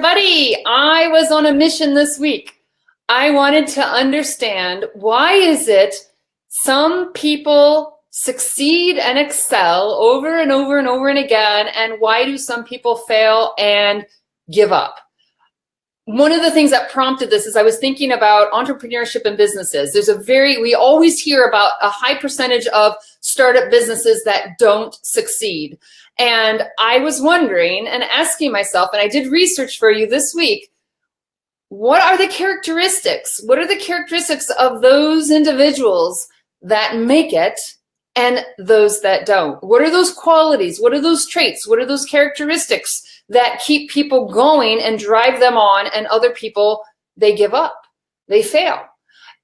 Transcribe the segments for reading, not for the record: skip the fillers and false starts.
Buddy, I was on a mission this week. I wanted to understand, why is it some people succeed and excel over and over and over and again, and why do some people fail and give up? One of the things that prompted this is I was thinking about entrepreneurship and businesses. We always hear about a high percentage of startup businesses that don't succeed. And I was wondering and asking myself, and I did research for you this week, what are the characteristics? What are the characteristics of those individuals that make it and those that don't? What are those qualities? What are those traits? What are those characteristics that keep people going and drive them on, and other people, they give up, they fail?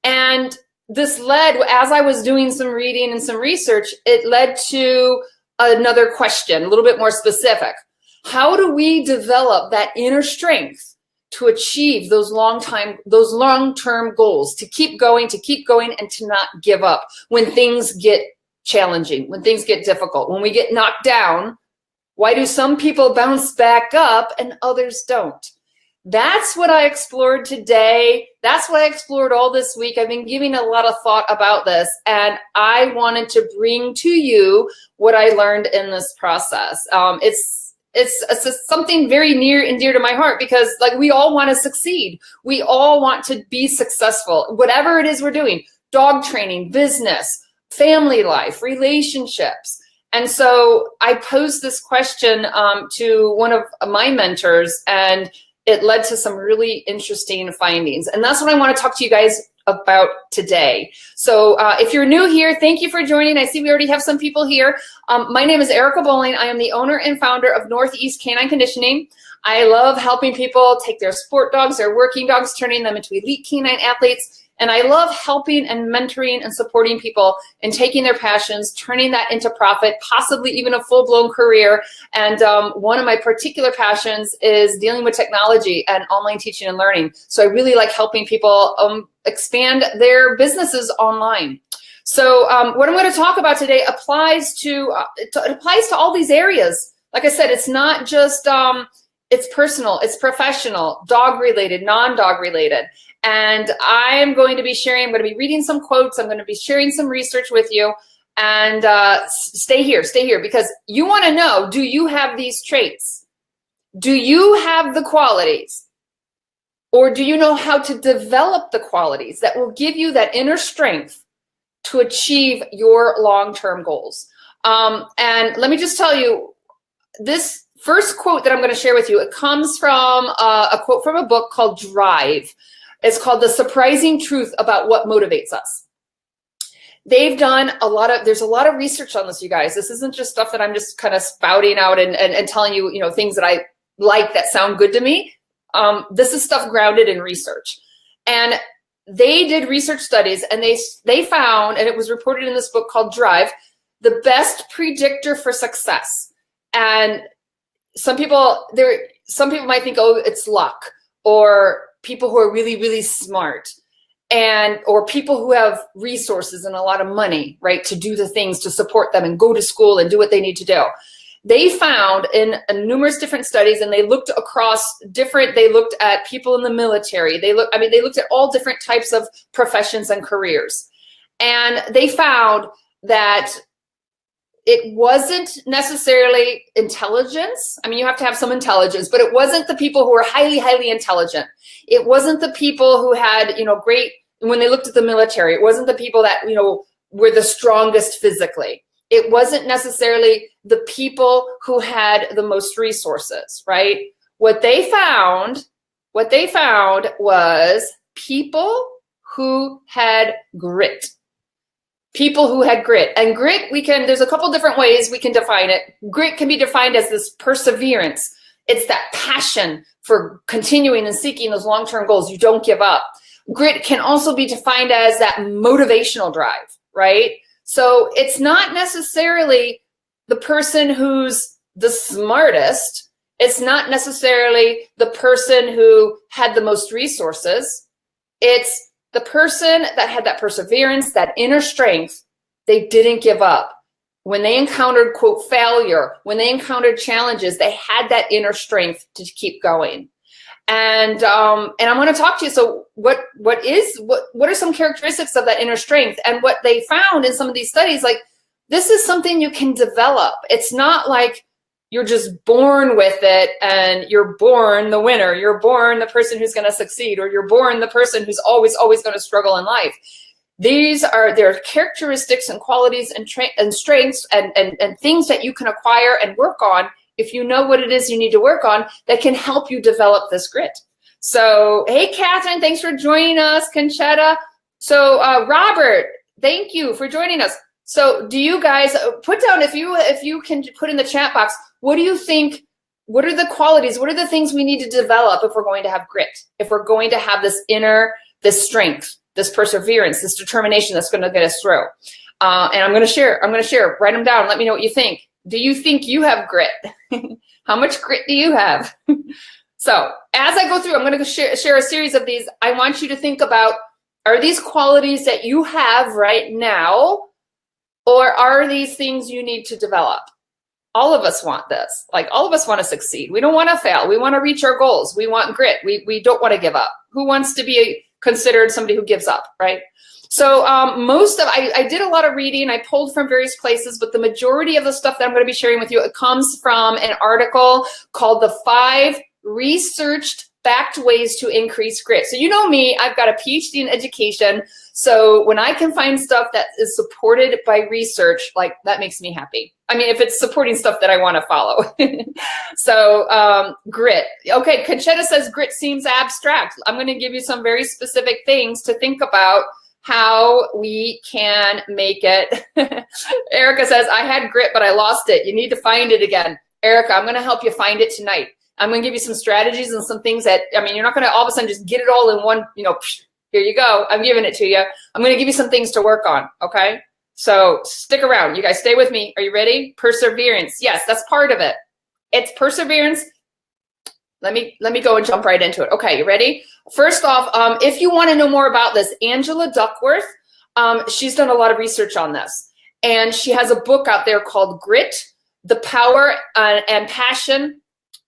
And this led, as I was doing some reading and some research, it led to another question, a little bit more specific. How do we develop that inner strength to achieve those long-term goals, to keep going, and to not give up when things get challenging, when things get difficult, when we get knocked down? Why do some people bounce back up and others don't? That's what I explored today. That's what I explored all this week. I've been giving a lot of thought about this, and I wanted to bring to you what I learned in this process. It's something very near and dear to my heart, because like, we all want to succeed. We all want to be successful, whatever it is we're doing: dog training, business, family life, relationships. And so I posed this question to one of my mentors, and it led to some really interesting findings. And that's what I want to talk to you guys about today. So if you're new here, thank you for joining. I see we already have some people here. My name is Erica Bowling. I am the owner and founder of Northeast Canine Conditioning. I love helping people take their sport dogs, their working dogs, turning them into elite canine athletes. And I love helping and mentoring and supporting people and taking their passions, turning that into profit, possibly even a full-blown career. And one of my particular passions is dealing with technology and online teaching and learning. So I really like helping people expand their businesses online. So what I'm going to talk about today applies to all these areas. Like I said, it's not just it's personal, it's professional, dog related, non-dog related. And I'm going to be reading some quotes. I'm going to be sharing some research with you. And stay here, because you want to know, do you have these traits? Do you have the qualities? Or do you know how to develop the qualities that will give you that inner strength to achieve your long-term goals? And let me just tell you, this first quote that I'm going to share with you, it comes from a quote from a book called Drive. It's called The Surprising Truth About What Motivates Us. They've done there's a lot of research on this, you guys. This isn't just stuff that I'm just kind of spouting out and telling you, things that I like that sound good to me. This is stuff grounded in research. And they did research studies, and they found, and it was reported in this book called Drive, the best predictor for success. And some people might think, oh, it's luck, or people who are really, really smart, or people who have resources and a lot of money, right, to do the things to support them and go to school and do what they need to do. They found in numerous different studies, and they looked at people in the military. They looked at all different types of professions and careers. And they found that it wasn't necessarily intelligence. I mean, you have to have some intelligence, but it wasn't the people who were highly, highly intelligent. It wasn't the people who had, great, when they looked at the military, it wasn't the people that, were the strongest physically. It wasn't necessarily the people who had the most resources, right? What they found was people who had grit. People who had grit. And grit, there's a couple different ways we can define it. Grit can be defined as this perseverance. It's that passion for continuing and seeking those long-term goals. You don't give up. Grit can also be defined as that motivational drive, right? So it's not necessarily the person who's the smartest. It's not necessarily the person who had the most resources. It's the person that had that perseverance, that inner strength. They didn't give up. When they encountered, quote, failure, when they encountered challenges, they had that inner strength to keep going. And I want to talk to you. So what are some characteristics of that inner strength? And what they found in some of these studies, like, this is something you can develop. It's not like you're just born with it and you're born the winner. You're born the person who's going to succeed, or you're born the person who's always going to struggle in life. There are characteristics and qualities and strengths and things that you can acquire and work on if you know what it is you need to work on that can help you develop this grit. So, hey, Catherine, thanks for joining us. Conchetta. So, Robert, thank you for joining us. So do you guys put down, if you can put in the chat box, what do you think, what are the qualities, what are the things we need to develop if we're going to have grit, if we're going to have this this strength, this perseverance, this determination that's going to get us through? And I'm going to share, write them down. Let me know what you think. Do you think you have grit? How much grit do you have? So as I go through, I'm going to share a series of these. I want you to think about, are these qualities that you have right now, or are these things you need to develop? All of us want this. Like, all of us want to succeed. We don't want to fail. We want to reach our goals. We want grit. We don't want to give up. Who wants to be considered somebody who gives up, right? So I did a lot of reading. I pulled from various places, but the majority of the stuff that I'm going to be sharing with you, it comes from an article called The 5 Researched Backed Ways to Increase Grit. So you know me, I've got a PhD in education. So when I can find stuff that is supported by research, like, that makes me happy. I mean, if it's supporting stuff that I want to follow. So grit. Okay, Conchetta says grit seems abstract. I'm going to give you some very specific things to think about how we can make it. Erica says, I had grit, but I lost it. You need to find it again. Erica, I'm going to help you find it tonight. I'm going to give you some strategies and some things that, I mean, you're not going to all of a sudden just get it all in one, here you go. I'm giving it to you. I'm going to give you some things to work on. Okay. So stick around. You guys stay with me. Are you ready? Perseverance. Yes, that's part of it. It's perseverance. Let me go and jump right into it. Okay. You ready? First off, if you want to know more about this, Angela Duckworth, she's done a lot of research on this, and she has a book out there called Grit, The Power and Passion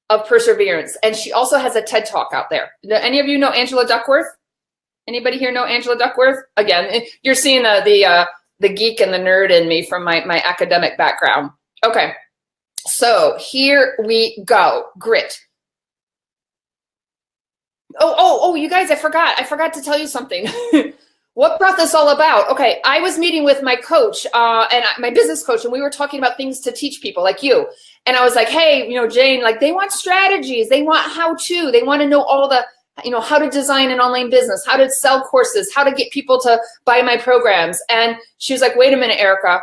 of Perseverance. And she also has a TED Talk out there. Do any of you know Angela Duckworth? Anybody here know Angela Duckworth? Again, you're seeing the geek and the nerd in me from my academic background. Okay, so here we go. Grit. Oh, you guys, I forgot to tell you something. What brought this all about? Okay, I was meeting with my coach and my business coach, and we were talking about things to teach people like you. And I was like, hey, Jane, like, they want strategies, they want how-to, they want to know all the, how to design an online business, how to sell courses, how to get people to buy my programs. And she was like, wait a minute, Erica.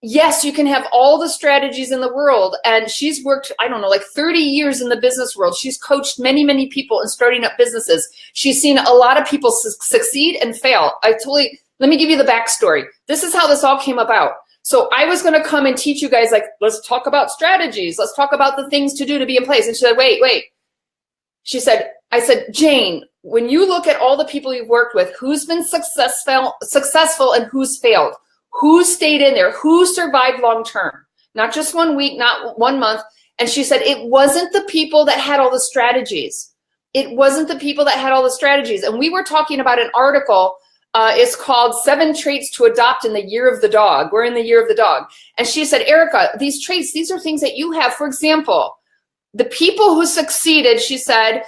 Yes, you can have all the strategies in the world. And she's worked, I don't know, like 30 years in the business world. She's coached many, many people in starting up businesses. She's seen a lot of people succeed and fail. Let me give you the backstory. This is how this all came about. So I was going to come and teach you guys, like, let's talk about strategies. Let's talk about the things to do to be in place. And she said, wait. I said, Jane, when you look at all the people you've worked with, who's been successful and who's failed? Who stayed in there? Who survived long-term? Not just 1 week, not 1 month. And she said, it wasn't the people that had all the strategies. It wasn't the people that had all the strategies. And we were talking about an article. It's called 7 Traits to Adopt in the Year of the Dog. We're in the Year of the Dog. And she said, Erica, these traits, these are things that you have. For example, the people who succeeded, she said,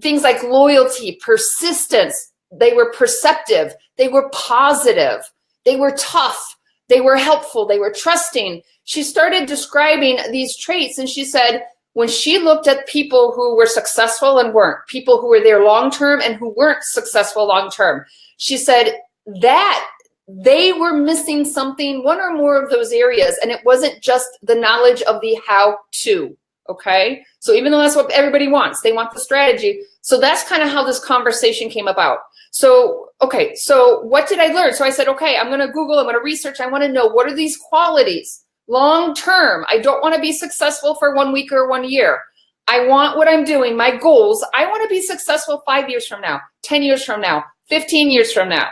things like loyalty, persistence, they were perceptive, they were positive, they were tough, they were helpful, they were trusting. She started describing these traits, and she said, when she looked at people who were successful and weren't, people who were there long-term and who weren't successful long-term, she said that they were missing something, one or more of those areas, and it wasn't just the knowledge of the how-to, okay? So even though that's what everybody wants, they want the strategy. So that's kind of how this conversation came about. So, okay, so what did I learn? So I said, okay, I'm going to Google, I'm going to research, I want to know, what are these qualities? Long term, I don't want to be successful for 1 week or 1 year. I want what I'm doing, my goals. I want to be successful 5 years from now, 10 years from now, 15 years from now.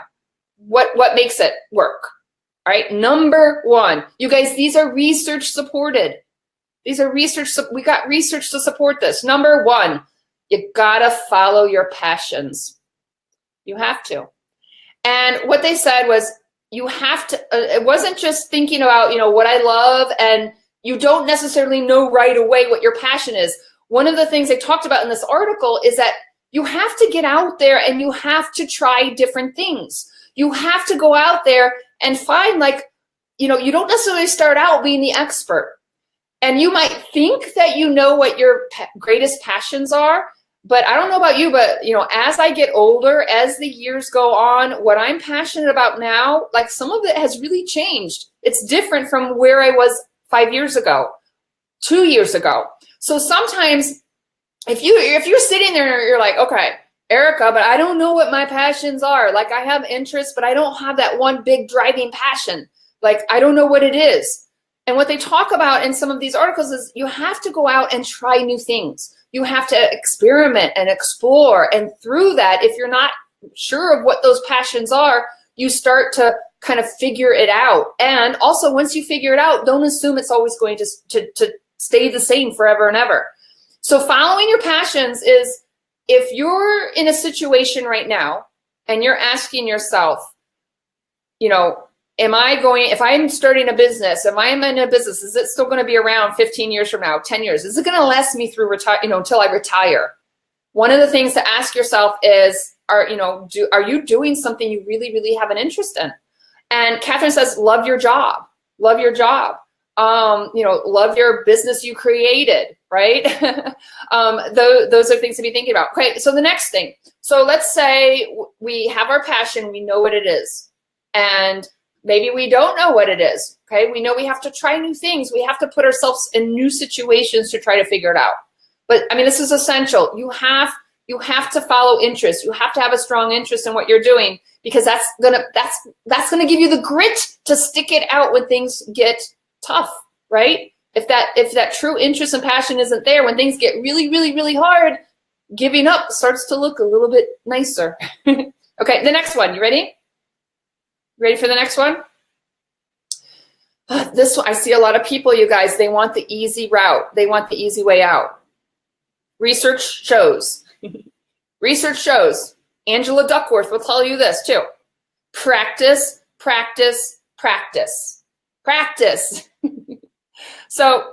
What makes it work? All right, number 1. You guys, these are research supported. These are research, we got research to support this. Number 1, You gotta follow your passions. You have to. And what they said was, you have to, it wasn't just thinking about, what I love, and you don't necessarily know right away what your passion is. One of the things they talked about in this article is that you have to get out there and you have to try different things. You have to go out there and find, you don't necessarily start out being the expert. And you might think that you know what your greatest passions are, but I don't know about you, but as I get older, as the years go on, what I'm passionate about now, some of it has really changed. It's different from where I was 5 years ago, 2 years ago. So sometimes if you're sitting there and you're like, okay, Erica, but I don't know what my passions are. I have interests, but I don't have that one big driving passion. I don't know what it is. And what they talk about in some of these articles is you have to go out and try new things. You have to experiment and explore. And through that, if you're not sure of what those passions are, you start to kind of figure it out. And also, once you figure it out, don't assume it's always going to stay the same forever and ever. So following your passions is, if you're in a situation right now and you're asking yourself, if I'm starting a business, if I'm in a business, is it still going to be around 15 years from now, 10 years? Is it going to last me through until I retire? One of the things to ask yourself is, are you doing something you really, really have an interest in? And Catherine says, love your job. Love your job. Love your business you created, right? Those are things to be thinking about. Okay, so the next thing. So let's say we have our passion, we know what it is. And maybe we don't know what it is, okay? We know we have to try new things. We have to put ourselves in new situations to try to figure it out. But this is essential. You have to follow interest. You have to have a strong interest in what you're doing, because that's gonna give you the grit to stick it out when things get tough, right? If that true interest and passion isn't there, when things get really, really, really hard, giving up starts to look a little bit nicer. Okay, the next one. You ready? Ready for the next one? This one, I see a lot of people, you guys, they want the easy route. They want the easy way out. Research shows, Angela Duckworth will tell you this too. Practice, practice, practice, practice. So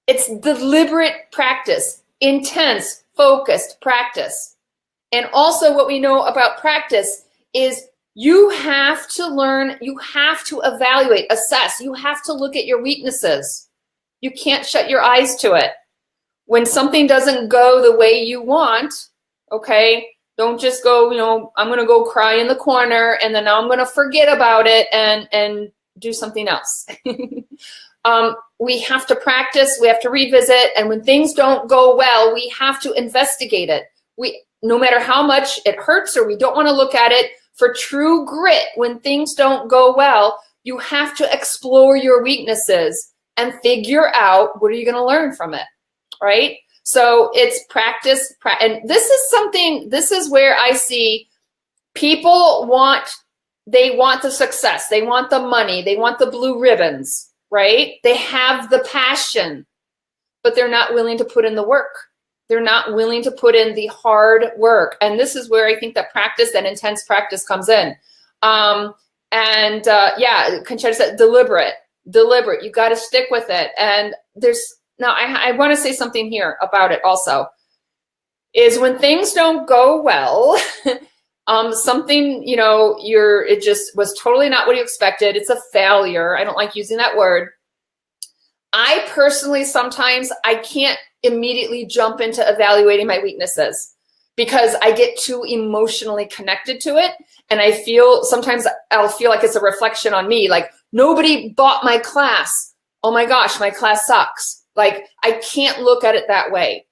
it's deliberate practice, intense, focused practice. And also what we know about practice is you have to learn, you have to evaluate, assess, you have to look at your weaknesses. You can't shut your eyes to it. When something doesn't go the way you want, okay, don't just go, I'm gonna go cry in the corner and then now I'm gonna forget about it and do something else. We have to practice, we have to revisit, and when things don't go well, we have to investigate it. No matter how much it hurts or we don't wanna look at it, for true grit, when things don't go well, you have to explore your weaknesses and figure out what are you going to learn from it, right? So it's practice, and this is where I see people they want the success, they want the money, they want the blue ribbons, right? They have the passion, but they're not willing to put in the work. They're not willing to put in the hard work. And this is where I think that practice, that intense practice comes in. Yeah, Conchetta said deliberate. You got to stick with it. And I want to say something here about it also, is when things don't go well, something, it just was totally not what you expected. It's a failure. I don't like using that word. I personally, sometimes I can't immediately jump into evaluating my weaknesses because I get too emotionally connected to it. And sometimes I'll feel like it's a reflection on me. Like, nobody bought my class. Oh my gosh, my class sucks. I can't look at it that way.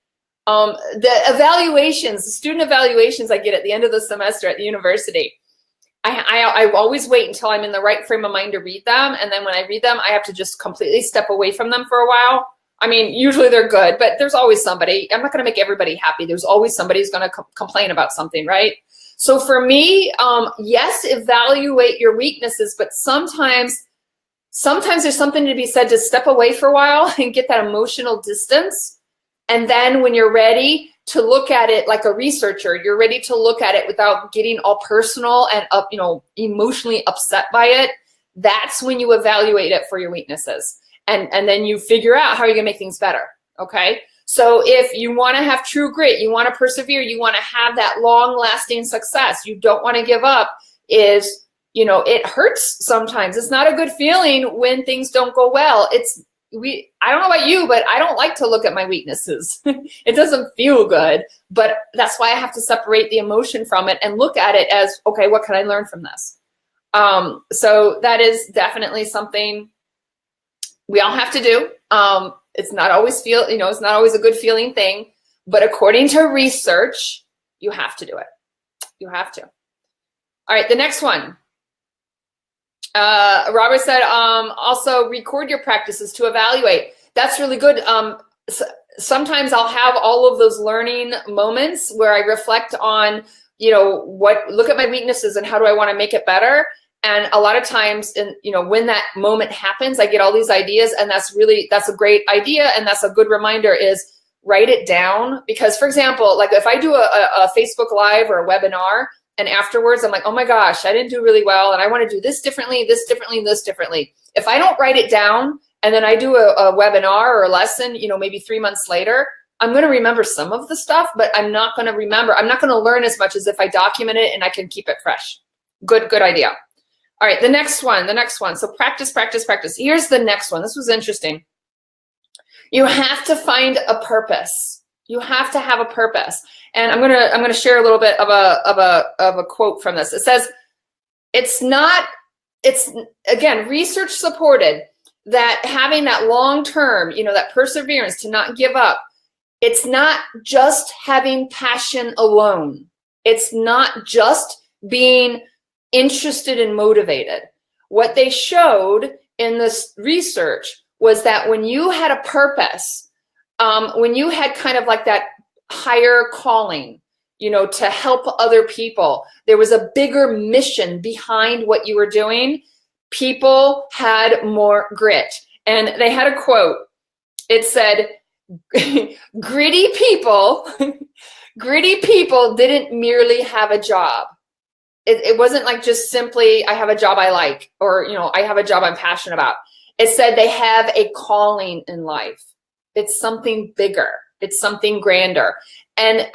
The student evaluations I get at the end of the semester at the university, I always wait until I'm in the right frame of mind to read them. And then when I read them, I have to just completely step away from them for a while. Usually they're good, but there's always somebody. I'm not going to make everybody happy. There's always somebody who's going to complain about something, right? So for me, yes, evaluate your weaknesses, but sometimes there's something to be said to step away for a while and get that emotional distance. And then when you're ready, to look at it like a researcher. You're ready to look at it without getting all personal and emotionally upset by it. That's when you evaluate it for your weaknesses. And then you figure out how you're gonna make things better, okay? So if you wanna have true grit, you wanna persevere, you wanna have that long-lasting success, you don't wanna give up, it hurts sometimes. It's not a good feeling when things don't go well. I don't know about you, but I don't like to look at my weaknesses. It doesn't feel good, but that's why I have to separate the emotion from it and look at it as, okay, what can I learn from this? So that is definitely something we all have to do. It's not always it's not always a good feeling thing, but according to research, you have to do it. You have to. All right, the next one. Robert said, also record your practices to evaluate. That's really good. Sometimes I'll have all of those learning moments where I reflect on, look at my weaknesses and how do I want to make it better. And a lot of times, when that moment happens, I get all these ideas, and that's a great idea. And that's a good reminder is write it down. Because for example, like if I do a Facebook Live or a webinar, and afterwards I'm like, oh my gosh, I didn't do really well. And I want to do this differently, this differently, this differently. If I don't write it down and then I do a webinar or a lesson, maybe 3 months later, I'm going to remember some of the stuff, but I'm not going to learn as much as if I document it and I can keep it fresh. Good idea. All right, the next one. So practice, practice, practice. Here's the next one. This was interesting. You have to find a purpose. You have to have a purpose. And I'm gonna share a little bit of a quote from this. It says, it's again, research supported that having that long term, that perseverance to not give up, it's not just having passion alone. It's not just being interested and motivated. What they showed in this research was that when you had a purpose, when you had kind of like that higher calling, to help other people, there was a bigger mission behind what you were doing, people had more grit. And they had a quote. It said, gritty people didn't merely have a job. It wasn't like just simply, I have a job I like, or, I have a job I'm passionate about. It said they have a calling in life. It's something bigger. It's something grander. And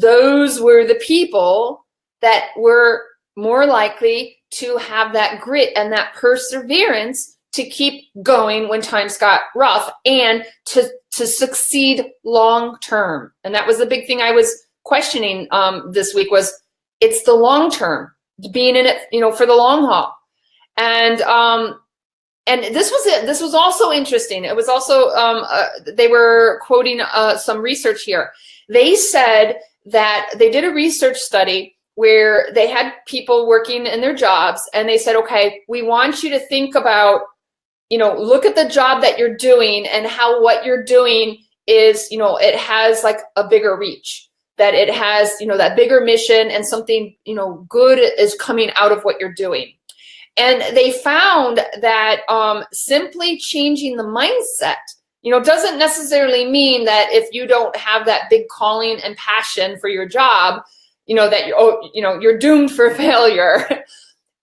those were the people that were more likely to have that grit and that perseverance to keep going when times got rough and to succeed long term. And that was the big thing I was questioning this week was, it's the long term, being in it, for the long haul. And this was it. This was also interesting. It was also, they were quoting some research here. They said that they did a research study where they had people working in their jobs, and they said, okay, we want you to think about, look at the job that you're doing and how what you're doing is, it has like a bigger reach, that it has, that bigger mission, and something, good is coming out of what you're doing. And they found that simply changing the mindset, doesn't necessarily mean that if you don't have that big calling and passion for your job, that you're doomed for failure.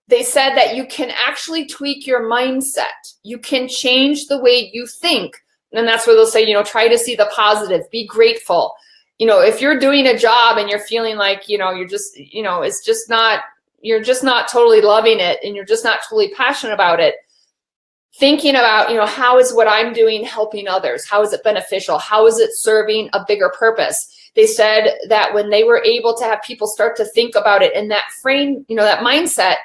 They said that you can actually tweak your mindset. You can change the way you think. And that's where they'll say, try to see the positive, be grateful. If you're doing a job and you're feeling like, you're just, you're just not totally loving it and you're just not totally passionate about it, thinking about, how is what I'm doing helping others? How is it beneficial? How is it serving a bigger purpose? They said that when they were able to have people start to think about it in that frame, that mindset,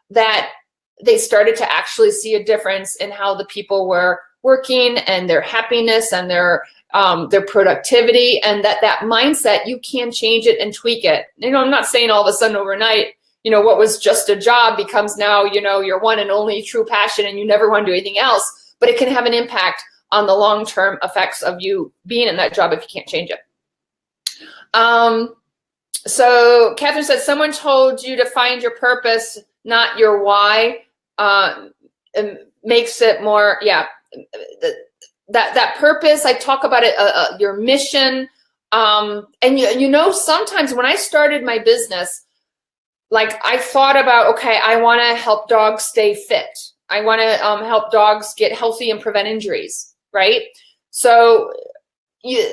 that they started to actually see a difference in how the people were working and their happiness and their productivity, and that mindset, you can change it and tweak it. I'm not saying all of a sudden overnight, what was just a job becomes now, your one and only true passion and you never want to do anything else, but it can have an impact on the long-term effects of you being in that job if you can't change it. So Catherine said, someone told you to find your purpose, not your why. It makes it more, yeah, that purpose, I talk about it, your mission, And you know, sometimes when I started my business, like I thought about, okay, I want to help dogs stay fit. I want to help dogs get healthy and prevent injuries, right? So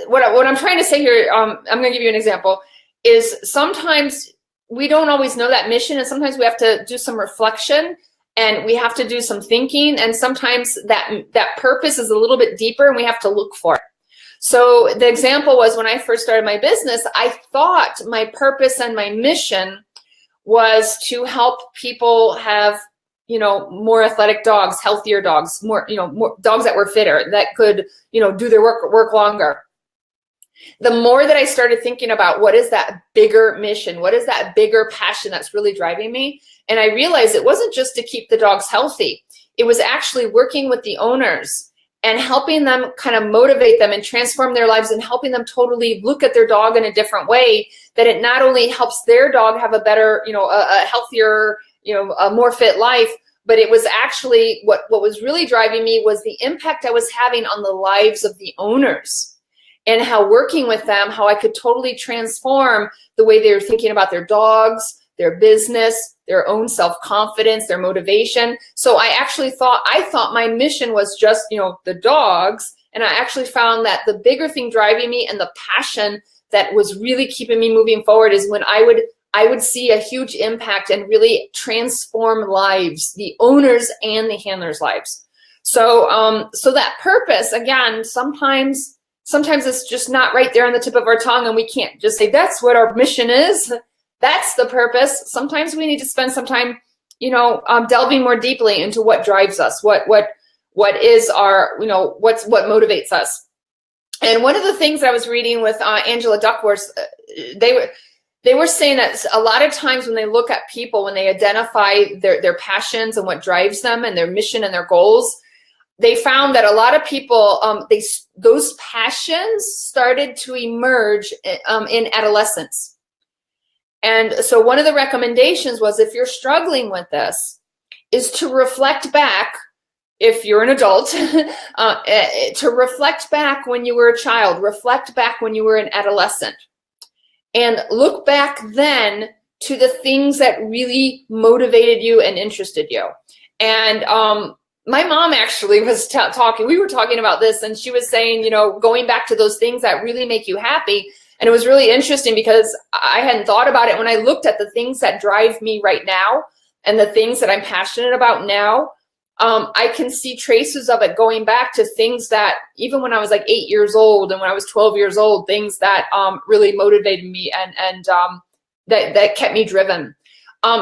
what I'm trying to say here, I'm going to give you an example, is sometimes we don't always know that mission, and sometimes we have to do some reflection, and we have to do some thinking, and sometimes that purpose is a little bit deeper, and we have to look for it. So the example was when I first started my business, I thought my purpose and my mission was to help people have, you know, more athletic dogs, healthier dogs, more dogs that were fitter, that could, you know, do their work longer. The more that I started thinking about what is that bigger mission, what is that bigger passion that's really driving me, and I realized it wasn't just to keep the dogs healthy. It was actually working with the owners and helping them kind of motivate them and transform their lives, and helping them totally look at their dog in a different way, that it not only helps their dog have a better, you know, a healthier, you know, a more fit life, but it was actually what was really driving me was the impact I was having on the lives of the owners, and how working with them, how I could totally transform the way they were thinking about their dogs, their business, their own self-confidence, their motivation. So I thought my mission was just, you know, the dogs. And I actually found that the bigger thing driving me and the passion that was really keeping me moving forward is when I would see a huge impact and really transform lives, the owners and the handlers' lives. So, so that purpose, again, sometimes it's just not right there on the tip of our tongue, and we can't just say that's what our mission is. That's the purpose. Sometimes we need to spend some time, you know, delving more deeply into what drives us, what is our, you know, what motivates us. And one of the things I was reading with Angela Duckworth, they were saying that a lot of times when they look at people, when they identify their passions and what drives them and their mission and their goals, they found that a lot of people, those passions started to emerge in adolescence. And so one of the recommendations was, if you're struggling with this, is to reflect back, if you're an adult, to reflect back when you were a child, reflect back when you were an adolescent, and look back then to the things that really motivated you and interested you. And my mom actually was talking, we were talking about this, and she was saying, you know, going back to those things that really make you happy. And it was really interesting because I hadn't thought about it. When I looked at the things that drive me right now and the things that I'm passionate about now, I can see traces of it going back to things that even when I was like 8 years old and when I was 12 years old, things that really motivated me and that kept me driven.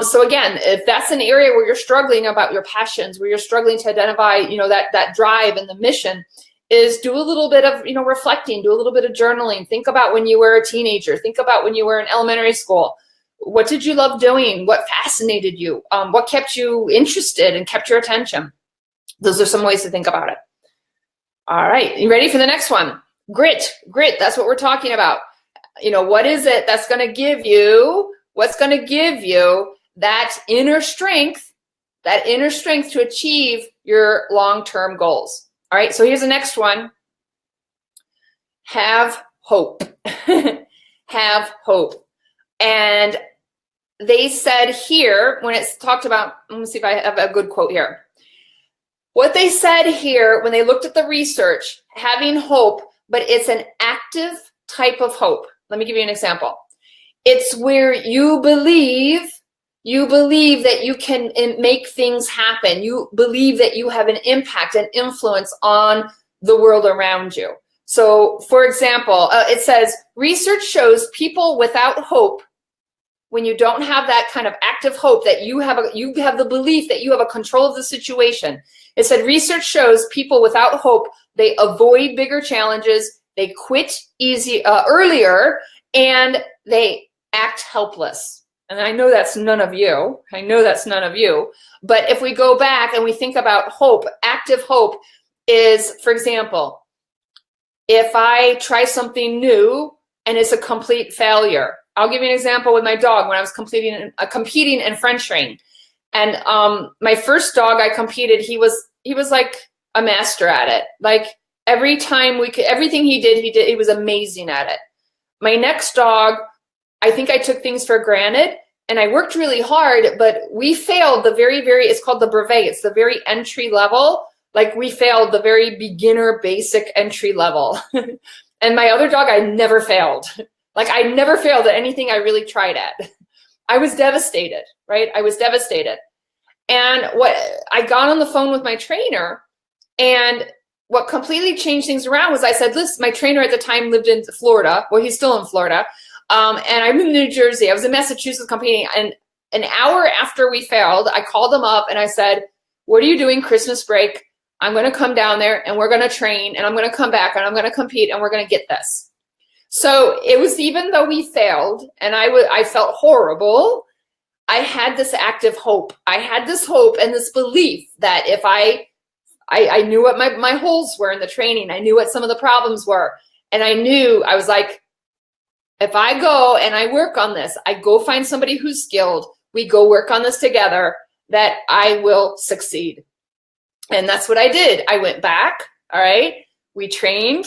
So again, if that's an area where you're struggling about your passions, where you're struggling to identify, you know, that drive and the mission, is do a little bit of, you know, reflecting, do a little bit of journaling. Think about when you were a teenager. Think about when you were in elementary school. What did you love doing? What fascinated you? What kept you interested and kept your attention? Those are some ways to think about it. All right, you ready for the next one? Grit, that's what we're talking about. You know, what is it that's going to give you, what's going to give you that inner strength to achieve your long-term goals? All right, so here's the next one. Have hope. Have hope. And they said here, when it's talked about, let me see if I have a good quote here. What they said here, when they looked at the research, having hope, but it's an active type of hope. Let me give you an example. It's where you believe that you can make things happen. You believe that you have an impact and influence on the world around you. So, for example, it says, research shows people without hope, when you don't have that kind of active hope that you have the belief that you have a control of the situation. It said research shows people without hope, they avoid bigger challenges, they quit earlier, and they act helpless. And I know that's none of you. But if we go back and we think about hope, active hope is, for example, if I try something new and it's a complete failure. I'll give you an example with my dog when I was competing in French train. And my first dog I competed, he was like a master at it. Like every time everything he did, he was amazing at it. My next dog, I think I took things for granted and I worked really hard, but we failed the it's called the brevet. It's the very entry level. Like we failed the very beginner basic entry level. And my other dog, I never failed. Like I never failed at anything I really tried at. I was devastated, right? I was devastated. And what I got on the phone with my trainer, and what completely changed things around was I said, listen, my trainer at the time lived in Florida. Well, he's still in Florida. And I'm in New Jersey. I was in Massachusetts competing. And an hour after we failed, I called him up and I said, what are you doing Christmas break? I'm going to come down there and we're going to train and I'm going to come back and I'm going to compete and we're going to get this. So it was, even though we failed and I felt horrible, I had this active hope. I had this hope and this belief that if I knew what my holes were in the training. I knew what some of the problems were. And I knew, I was like, if I go and I work on this, I go find somebody who's skilled, we go work on this together, that I will succeed. And that's what I did. I went back, all right? We trained.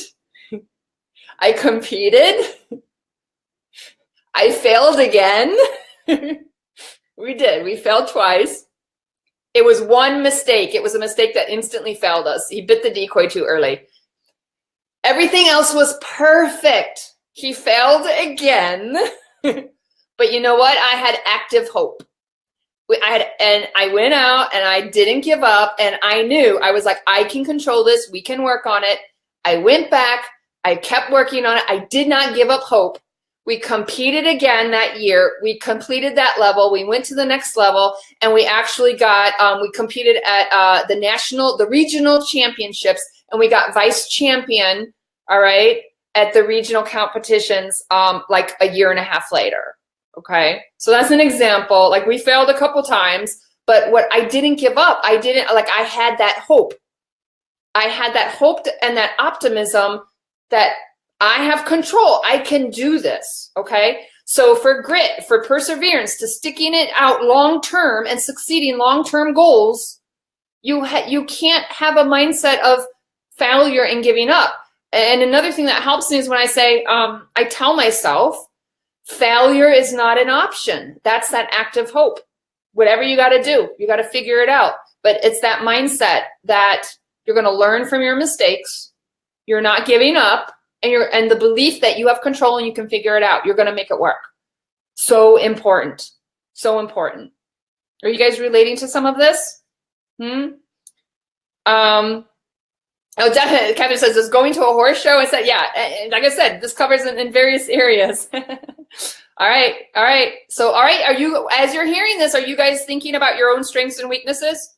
I competed. I failed again. We did. We failed twice. It was one mistake. It was a mistake that instantly failed us. He bit the decoy too early. Everything else was perfect. He failed again. But you know what? I had active hope. And I went out and I didn't give up. And I knew, I was like, I can control this. We can work on it. I went back. I kept working on it. I did not give up hope. We competed again that year. We completed that level. We went to the next level, and we actually got, we competed at the regional championships, and we got vice champion, all right, at the regional competitions like a year and a half later, okay? So that's an example. Like we failed a couple times, but what I didn't give up, I had that hope. I had that hope and that optimism that I have control. I can do this, okay? So for grit, for perseverance, to sticking it out long-term and succeeding long-term goals, you can't have a mindset of failure and giving up. And another thing that helps me is when I say, I tell myself, failure is not an option. That's that active hope. Whatever you got to do, you got to figure it out. But it's that mindset that you're going to learn from your mistakes. You're not giving up. And the belief that you have control and you can figure it out. You're going to make it work. So important. So important. Are you guys relating to some of this? Oh, definitely. Kevin says, is going to a horse show? I said, yeah. And like I said, this covers in various areas. All right. All right. So, all right. As you're hearing this, are you guys thinking about your own strengths and weaknesses?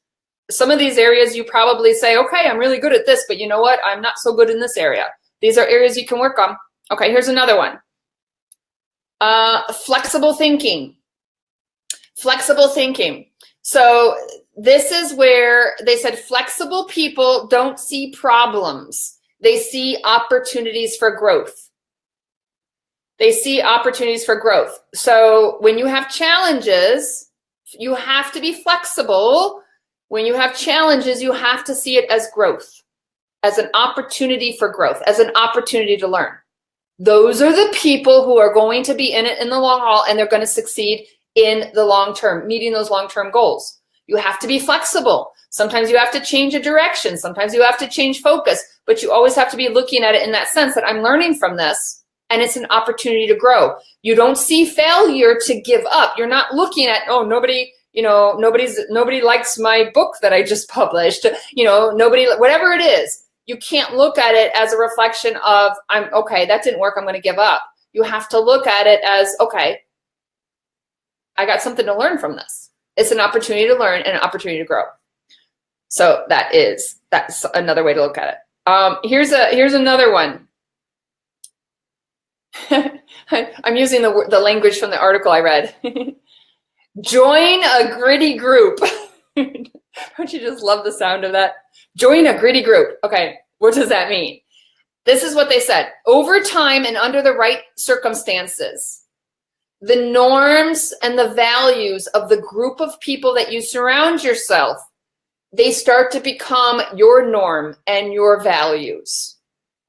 Some of these areas you probably say, okay, I'm really good at this, but you know what? I'm not so good in this area. These are areas you can work on. Okay, here's another one. Flexible thinking. Flexible thinking. So this is where they said flexible people don't see problems. They see opportunities for growth. They see opportunities for growth. So when you have challenges, you have to be flexible. When you have challenges, you have to see it as growth, as an opportunity for growth, as an opportunity to learn. Those are the people who are going to be in it in the long haul, and they're going to succeed in the long term, meeting those long-term goals. You have to be flexible. Sometimes you have to change a direction. Sometimes you have to change focus, but you always have to be looking at it in that sense that I'm learning from this, and it's an opportunity to grow. You don't see failure to give up. You're not looking at, oh, nobody likes my book that I just published. Nobody, whatever it is. You can't look at it as a reflection of, okay, that didn't work, I'm going to give up. You have to look at it as, okay, I got something to learn from this. It's an opportunity to learn and an opportunity to grow. So that's another way to look at it. Here's another one. I'm using the language from the article I read. Join a gritty group. Don't you just love the sound of that? Join a gritty group. Okay, what does that mean? This is what they said. Over time and under the right circumstances, the norms and the values of the group of people that you surround yourself, they start to become your norm and your values.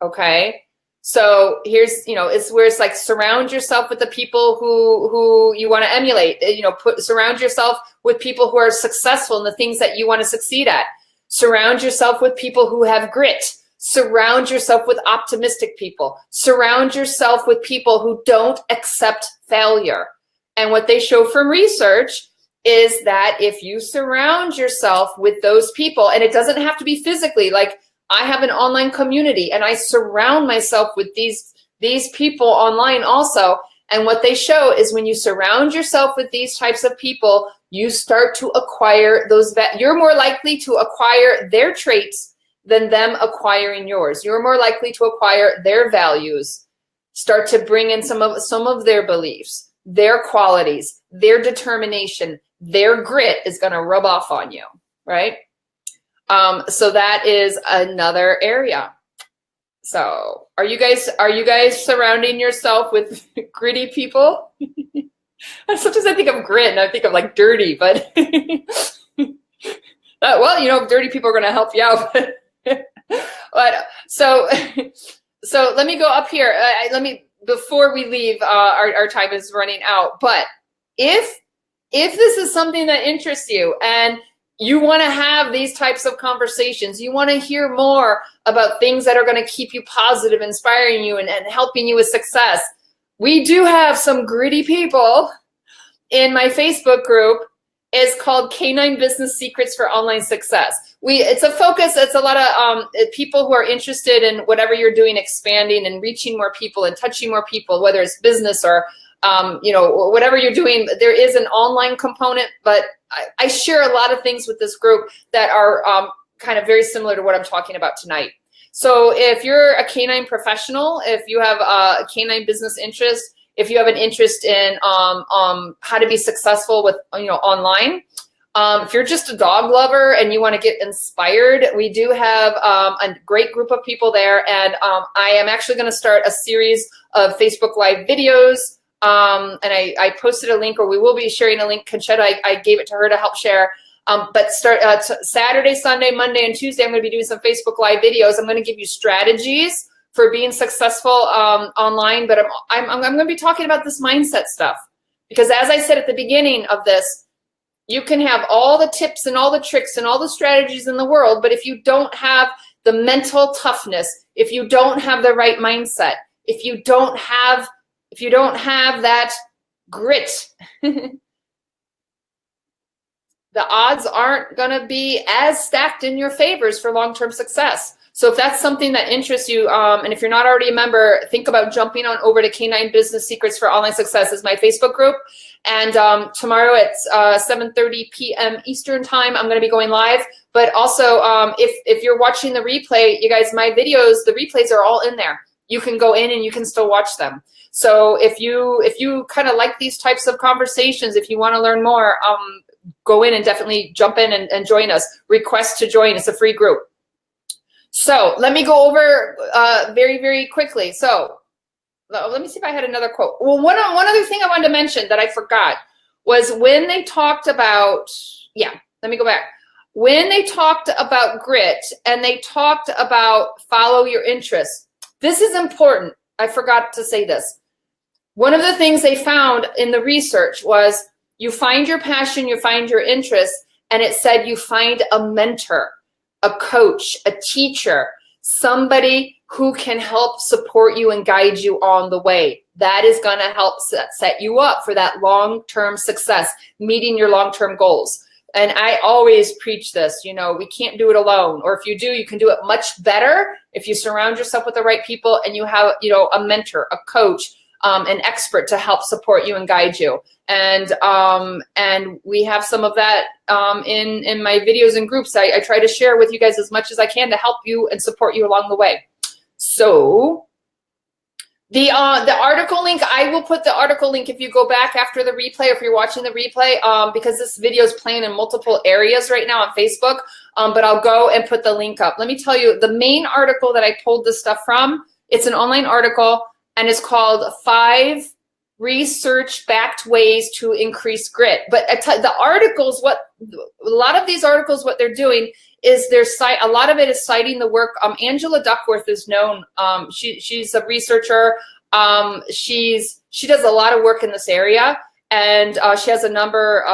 Okay? So here's, it's where it's like surround yourself with the people who you want to emulate. Surround yourself with people who are successful in the things that you want to succeed at. Surround yourself with people who have grit. Surround yourself with optimistic people. Surround yourself with people who don't accept failure. And what they show from research is that if you surround yourself with those people, and it doesn't have to be physically, like I have an online community and I surround myself with these people online also. And what they show is when you surround yourself with these types of people, you start to acquire you're more likely to acquire their traits than them acquiring yours. You're more likely to acquire their values, start to bring in some of their beliefs, their qualities, their determination, their grit is going to rub off on you, right? So that is another area. So are you guys surrounding yourself with gritty people? Sometimes I think of grit and I think of like dirty, but well, dirty people are going to help you out. But so let me go up here. Before we leave, our time is running out. But if this is something that interests you and you want to have these types of conversations, you want to hear more about things that are going to keep you positive, inspiring you, and helping you with success, we do have some gritty people in my Facebook group. It's called Canine Business Secrets for Online Success. It's a focus. It's a lot of people who are interested in whatever you're doing, expanding and reaching more people and touching more people, whether it's business or whatever you're doing. There is an online component, but I share a lot of things with this group that are kind of very similar to what I'm talking about tonight. So if you're a canine professional, if you have a canine business interest, if you have an interest in how to be successful with online, if you're just a dog lover and you want to get inspired, we do have a great group of people there, and I am actually going to start a series of Facebook Live videos. And I posted a link, or we will be sharing a link. Conchetta, I gave it to her to help share. But start Saturday, Sunday, Monday, and Tuesday, I'm going to be doing some Facebook Live videos. I'm going to give you strategies for being successful online, but I'm going to be talking about this mindset stuff. Because as I said at the beginning of this, you can have all the tips and all the tricks and all the strategies in the world, but if you don't have the mental toughness, if you don't have the right mindset, if you don't have that grit, the odds aren't going to be as stacked in your favors for long-term success. So if that's something that interests you, and if you're not already a member, think about jumping on over to Canine Business Secrets for Online Success. Is my Facebook group. And tomorrow at 7:30 p.m. Eastern time, I'm going to be going live. But also, if you're watching the replay, you guys, my videos, the replays are all in there. You can go in and you can still watch them. So if you kind of like these types of conversations, if you want to learn more, go in and definitely jump in and join us. Request to join. It's a free group. So let me go over very, very quickly. So let me see if I had another quote. Well, one other thing I wanted to mention that I forgot was when they talked about, let me go back. When they talked about grit and they talked about follow your interests, this is important. I forgot to say this. One of the things they found in the research was you find your passion, you find your interest, and it said you find a mentor, a coach, a teacher, somebody who can help support you and guide you on the way. That is going to help set you up for that long-term success, meeting your long-term goals. And I always preach this, we can't do it alone. Or if you do, you can do it much better if you surround yourself with the right people and you have, a mentor, a coach, an expert to help support you and guide you. And we have some of that in my videos and groups. I try to share with you guys as much as I can to help you and support you along the way. So the article link, I will put the article link if you go back after the replay, or if you're watching the replay, because this video is playing in multiple areas right now on Facebook, but I'll go and put the link up. Let me tell you, the main article that I pulled this stuff from, it's an online article, and it's called 5 research-backed ways to increase grit. But the articles, a lot of these articles, what they're doing is a lot of it is citing the work. Angela Duckworth is known. She's a researcher. She does a lot of work in this area, and she has a number.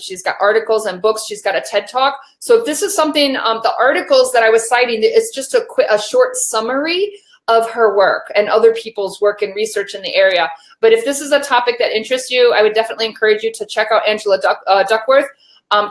She's got articles and books. She's got a TED Talk. So if this is something, the articles that I was citing, it's just a short summary of her work and other people's work and research in the area. But if this is a topic that interests you, I would definitely encourage you to check out Angela Duckworth.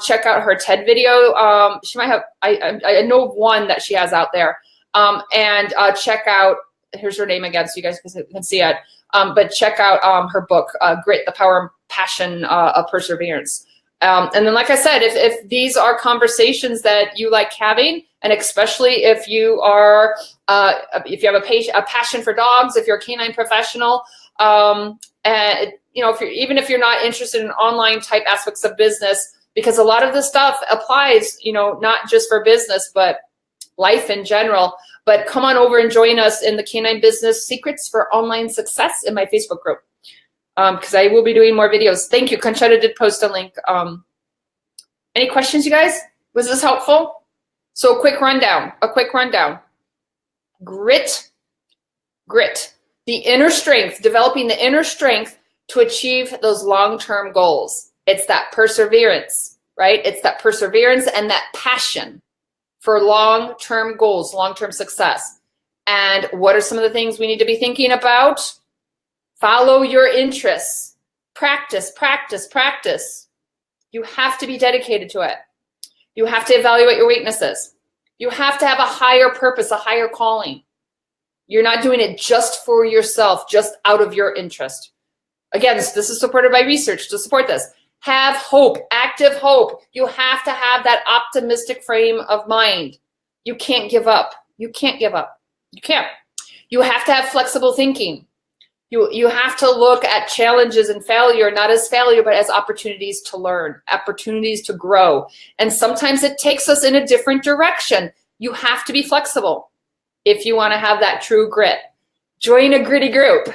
Check out her TED video. She might have, I know of one that she has out there. And check out, here's her name again so you guys can see it. But check out her book, Grit, the Power and Passion of Perseverance. And then, like I said, if these are conversations that you like having, and especially if you are, if you have a passion for dogs, if you're a canine professional, and you know, even if you're not interested in online type aspects of business, because a lot of this stuff applies, you know, not just for business, but life in general. But come on over and join us in the Canine Business Secrets for Online Success in my Facebook group, because I will be doing more videos. Thank you. Conchetta did post a link. Any questions, you guys? Was this helpful? So a quick rundown. Grit. The inner strength, developing the inner strength to achieve those long-term goals. It's that perseverance, right? It's that perseverance and that passion for long-term goals, long-term success. And what are some of the things we need to be thinking about? Follow your interests. Practice. You have to be dedicated to it. You have to evaluate your weaknesses. You have to have a higher purpose, a higher calling. You're not doing it just for yourself, just out of your interest. Again, this is supported by research to support this. Have hope, active hope. You have to have that optimistic frame of mind. You can't give up. You can't. You have to have flexible thinking. You have to look at challenges and failure, not as failure, but as opportunities to learn, opportunities to grow. And sometimes it takes us in a different direction. You have to be flexible if you want to have that true grit. Join a gritty group.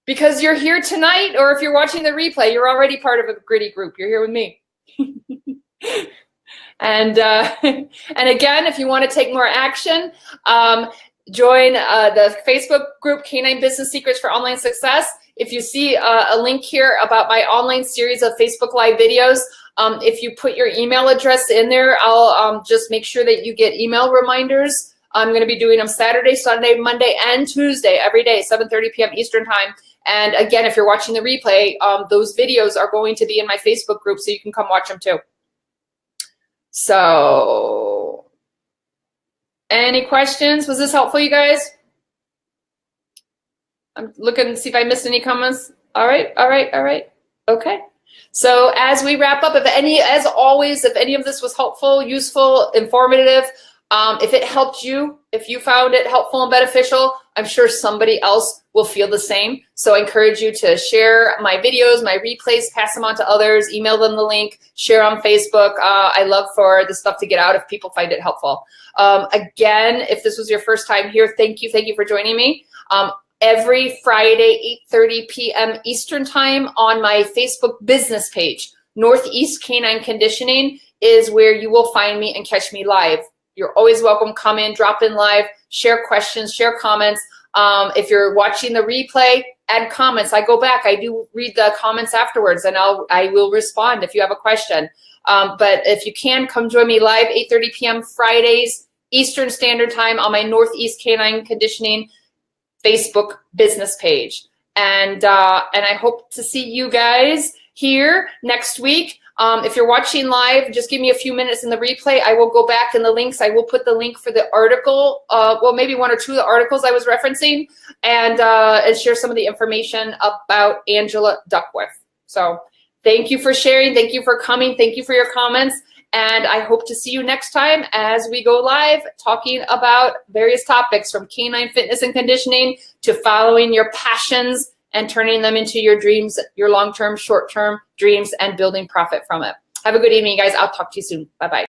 Because you're here tonight, or if you're watching the replay, you're already part of a gritty group. You're here with me. And again, if you want to take more action, join the Facebook group, Canine Business Secrets for Online Success. If you see a link here about my online series of Facebook Live videos, if you put your email address in there, I'll just make sure that you get email reminders. I'm going to be doing them Saturday, Sunday, Monday, and Tuesday, every day, 7:30 p.m. Eastern Time. And again, if you're watching the replay, those videos are going to be in my Facebook group, so you can come watch them too. So, any questions? Was this helpful, you guys? I'm looking to see if I missed any comments. All right. Okay. So as we wrap up, as always, if any of this was helpful, useful, informative, if it helped you, if you found it helpful and beneficial, I'm sure somebody else will feel the same. So I encourage you to share my videos, my replays, pass them on to others, email them the link, share on Facebook. I love for the stuff to get out if people find it helpful. Again, if this was your first time here, thank you for joining me. Every Friday, 8:30 p.m. Eastern Time on my Facebook business page, Northeast Canine Conditioning, is where you will find me and catch me live. You're always welcome. Come in, drop in live, share questions, share comments. If you're watching the replay, add comments. I go back. I do read the comments afterwards, and I will respond if you have a question. But if you can, come join me live, 8:30 p.m. Fridays, Eastern Standard Time on my Northeast Canine Conditioning Facebook business page. And I hope to see you guys here next week. If you're watching live, just give me a few minutes in the replay. I will go back in the links. I will put the link for the article, well, maybe one or two of the articles I was referencing, and share some of the information about Angela Duckworth. So thank you for sharing. Thank you for coming. Thank you for your comments. And I hope to see you next time as we go live talking about various topics from canine fitness and conditioning to following your passions and turning them into your dreams, your long-term, short-term dreams, and building profit from it. Have a good evening, guys. I'll talk to you soon. Bye-bye.